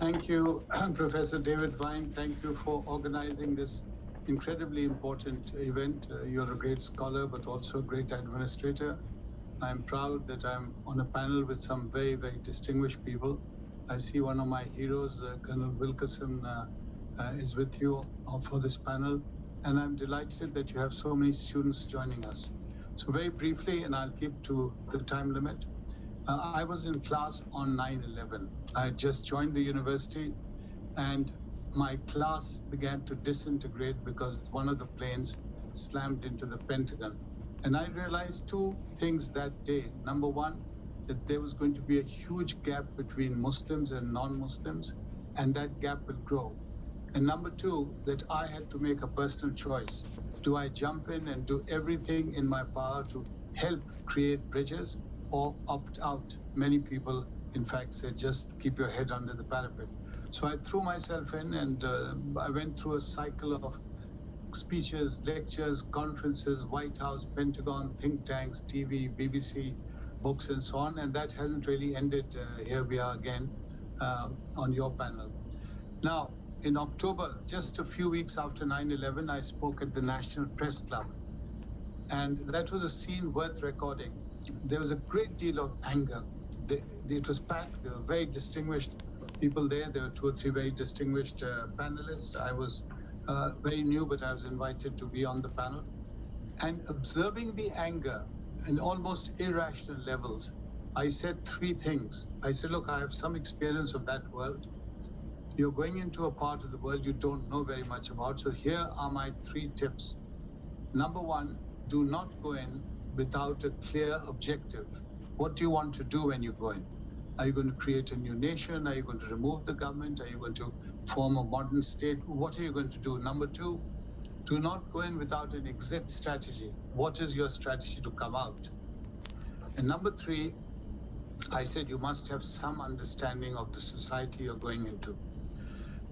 Thank you, Professor David Vine. Thank you for organizing this incredibly important event. You're a great scholar, but also a great administrator. I'm proud that I'm on a panel with some very, very distinguished people. I see one of my heroes, Colonel Wilkerson, is with you for this panel. And I'm delighted that you have so many students joining us. So very briefly, and I'll keep to the time limit, I was in class on 9/11. I had just joined the university and my class began to disintegrate because one of the planes slammed into the Pentagon. And I realized two things that day. Number one, that there was going to be a huge gap between Muslims and non-Muslims, and that gap will grow. And number two, that I had to make a personal choice. Do I jump in and do everything in my power to help create bridges or opt out? Many people, in fact, said, just keep your head under the parapet. So I threw myself in and I went through a cycle of speeches, lectures, conferences, White House, Pentagon, think tanks, TV, BBC, books, and so on. And that hasn't really ended. Here we are again on your panel. Now, in October, just a few weeks after 9/11, I spoke at the National Press Club. And that was a scene worth recording. There was a great deal of anger. It was packed. There were very distinguished people there. There were two or three very distinguished panelists. I was very new, but I was invited to be on the panel. And observing the anger in almost irrational levels, I said three things. I said, look, I have some experience of that world. You're going into a part of the world you don't know very much about. So here are my three tips. Number one, do not go in without a clear objective. What do you want to do when you go in? Are you going to create a new nation? Are you going to remove the government? Are you going to form a modern state? What are you going to do? Number two, do not go in without an exit strategy. What is your strategy to come out? And number three, I said you must have some understanding of the society you're going into.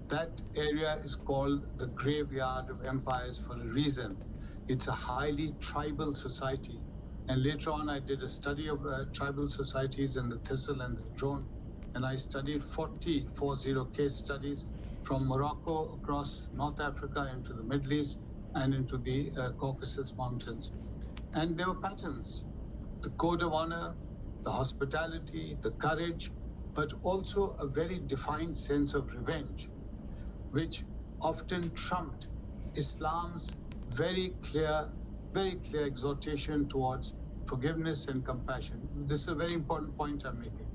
That area is called the graveyard of empires for a reason. It's a highly tribal society. And later on, I did a study of tribal societies in the Thistle and the Drone. And I studied 40 case studies from Morocco across North Africa into the Middle East and into the Caucasus Mountains. And there were patterns, the code of honor, the hospitality, the courage, but also a very defined sense of revenge, which often trumped Islam's very clear exhortation towards forgiveness and compassion. This is a very important point I'm making.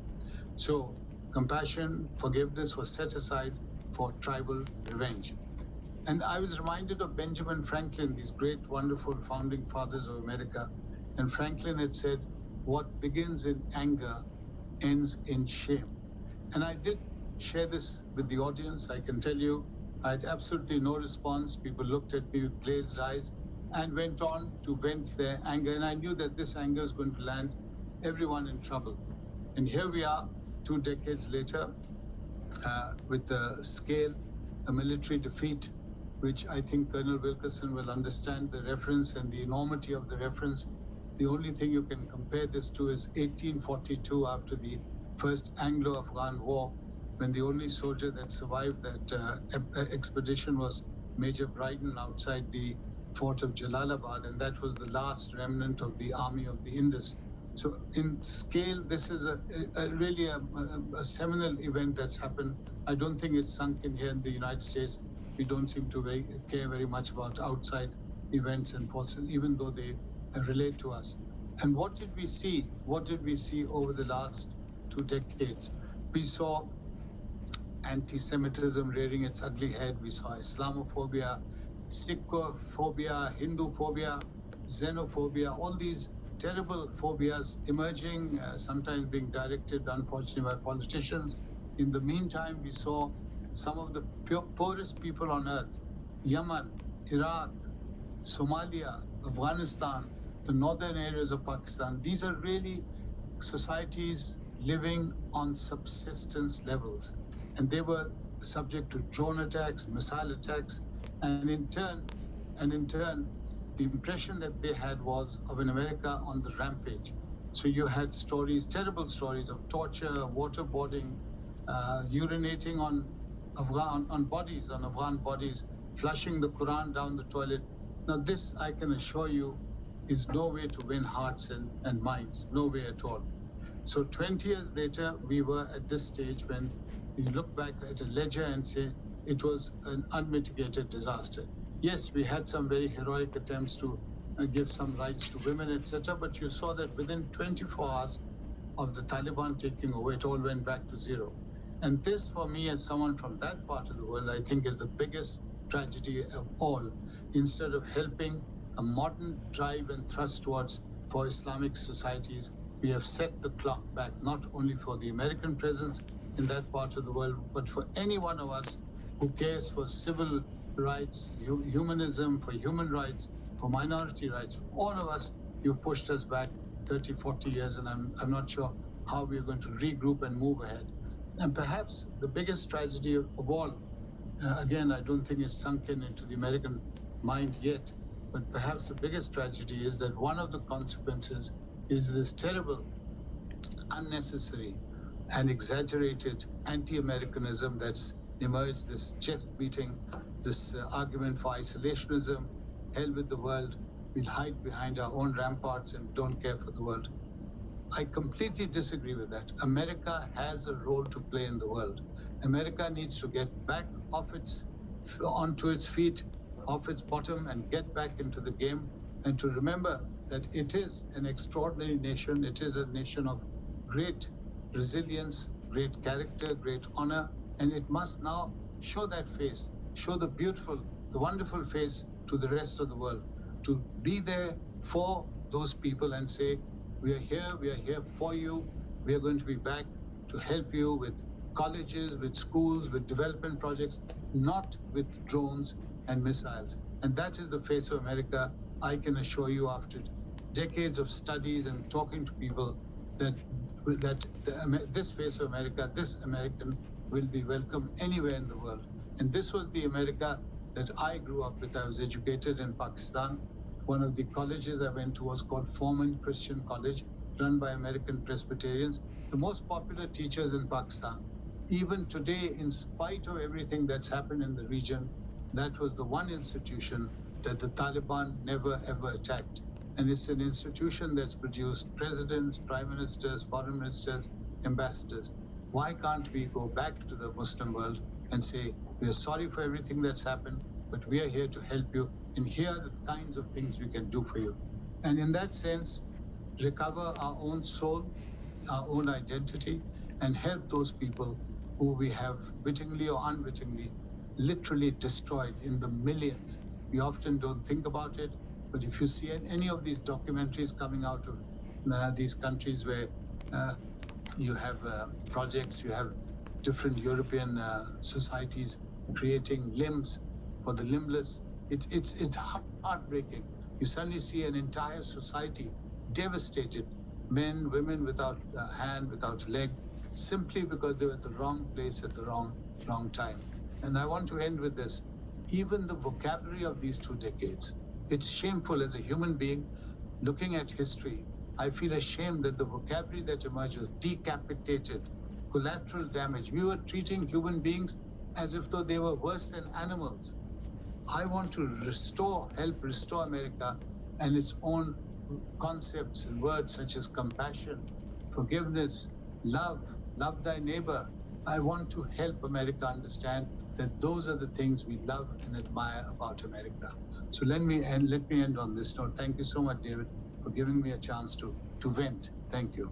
So compassion, forgiveness was set aside for tribal revenge. And I was reminded of Benjamin Franklin, these great, wonderful founding fathers of America. And Franklin had said, what begins in anger ends in shame. And I did share this with the audience. I can tell you, I had absolutely no response. People looked at me with glazed eyes and went on to vent their anger. And I knew that this anger is going to land everyone in trouble. And here we are, 2 decades later, with the scale, a military defeat, which I think Colonel Wilkerson will understand the reference and the enormity of the reference. The only thing you can compare this to is 1842, after the first Anglo-Afghan War, when the only soldier that survived that expedition was Major Bryden outside the fort of Jalalabad, and that was the last remnant of the army of the Indus. So in scale, this is really a seminal event that's happened. I don't think it's sunk in here in the United States. We don't seem to care very much about outside events and forces, even though they relate to us. And what did we see? What did we see over the last 2 decades? We saw anti-Semitism rearing its ugly head. We saw Islamophobia, Sikhophobia, Hinduphobia, xenophobia, all these terrible phobias emerging, sometimes being directed, unfortunately, by politicians. In the meantime, we saw some of the poorest people on earth, Yemen, Iraq, Somalia, Afghanistan, the northern areas of Pakistan. These are really societies living on subsistence levels. And they were subject to drone attacks, missile attacks, and in turn, the impression that they had was of an America on the rampage. So you had stories, terrible stories of torture, waterboarding, urinating on Afghan bodies, flushing the Quran down the toilet. Now, this, I can assure you, is no way to win hearts and minds, no way at all. So 20 years later, we were at this stage when you look back at a ledger and say it was an unmitigated disaster. Yes, we had some very heroic attempts to give some rights to women, etc., but you saw that within 24 hours of the Taliban taking over, it all went back to zero. And this, for me, as someone from that part of the world, I think is the biggest tragedy of all. Instead of helping a modern drive and thrust towards for Islamic societies, we have set the clock back, not only for the American presence in that part of the world, but for any one of us who cares for civil rights, humanism, for human rights, for minority rights. All of us, you've pushed us back 30, 40 years, and I'm not sure how we're going to regroup and move ahead. And perhaps the biggest tragedy of all, again, I don't think it's sunken into the American mind yet, but perhaps the biggest tragedy is that one of the consequences is this terrible, unnecessary, and exaggerated anti-Americanism that's emerged, this chest beating, this argument for isolationism, hell with the world, we'll hide behind our own ramparts and don't care for the world. I completely disagree with that. America has a role to play in the world. America needs to get back onto its feet, off its bottom, and get back into the game, and to remember that it is an extraordinary nation. It is a nation of great resilience, great character, great honor, and it must now show that face, show the beautiful, the wonderful face to the rest of the world, to be there for those people and say, we are here for you. We are going to be back to help you with colleges, with schools, with development projects, not with drones and missiles. And that is the face of America. I can assure you, after decades of studies and talking to people, that this face of America, this American, will be welcome anywhere in the world. And this was the America that I grew up with. I was educated in Pakistan. One of the colleges I went to was called Foreman Christian College, run by American Presbyterians, the most popular teachers in Pakistan. Even today, in spite of everything that's happened in the region, that was the one institution that the Taliban never ever attacked. And it's an institution that's produced presidents, prime ministers, foreign ministers, ambassadors. Why can't we go back to the Muslim world and say, we are sorry for everything that's happened, but we are here to help you, and here are the kinds of things we can do for you. And in that sense, recover our own soul, our own identity, and help those people who we have wittingly or unwittingly literally destroyed in the millions. We often don't think about it, but if you see any of these documentaries coming out of these countries where you have projects, you have different European societies creating limbs for the limbless, it's heartbreaking. You suddenly see an entire society devastated, men, women without a hand, without a leg, simply because they were at the wrong place at the wrong time. And I want to end with this. Even the vocabulary of these 2 decades, it's shameful as a human being looking at history. I feel ashamed that the vocabulary that emerged was decapitated, collateral damage. We were treating human beings as if though they were worse than animals. I want to help restore America and its own concepts and words such as compassion, forgiveness, love thy neighbor. I want to help America understand that those are the things we love and admire about America. So let me end on this note. Thank you so much, David, for giving me a chance to vent. Thank you.